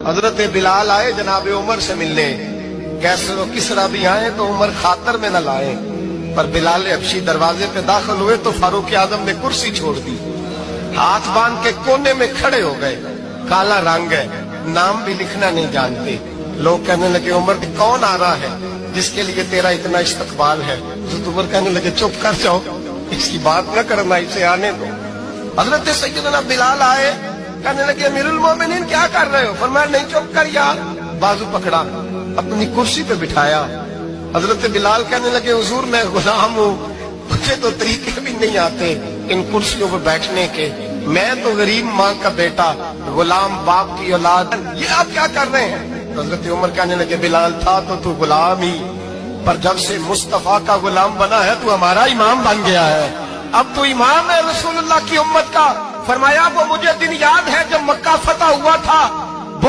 حضرت بلال آئے جناب عمر سے ملنے، کیسے وہ کس طرح بھی آئے تو عمر خاطر میں نہ لائے، پر بلال حبشی دروازے پہ داخل ہوئے تو فاروق اعظم نے کرسی چھوڑ دی، ہاتھ باندھ کے کونے میں کھڑے ہو گئے، کالا رنگ ہے، نام بھی لکھنا نہیں جانتے۔ لوگ کہنے لگے عمر کون آ رہا ہے جس کے لیے تیرا اتنا استقبال ہے؟ حضرت عمر کہنے لگے چپ کر جاؤ، اس کی بات نہ کرنا، اسے آنے دو۔ حضرت سیدنا بلال آئے، کہنے لگے امیر المومنین کیا کر رہے ہو؟ فرمایا نہیں چپ کر یار، بازو پکڑا، اپنی کرسی پہ بٹھایا۔ حضرت بلال کہنے لگے حضور میں غلام ہوں، مجھے تو طریقے بھی نہیں آتے ان کرسیوں پہ بیٹھنے کے، میں تو غریب ماں کا بیٹا، غلام باپ کی اولاد، یہ آپ کیا کر رہے ہیں؟ حضرت عمر کہنے لگے بلال تھا تو غلام ہی، پر جب سے مصطفیٰ کا غلام بنا ہے تو ہمارا امام بن گیا ہے، اب تو امام ہے رسول اللہ کی امت کا۔ فرمایا وہ مجھے دن یاد ہے جب مکہ فتح ہوا تھا،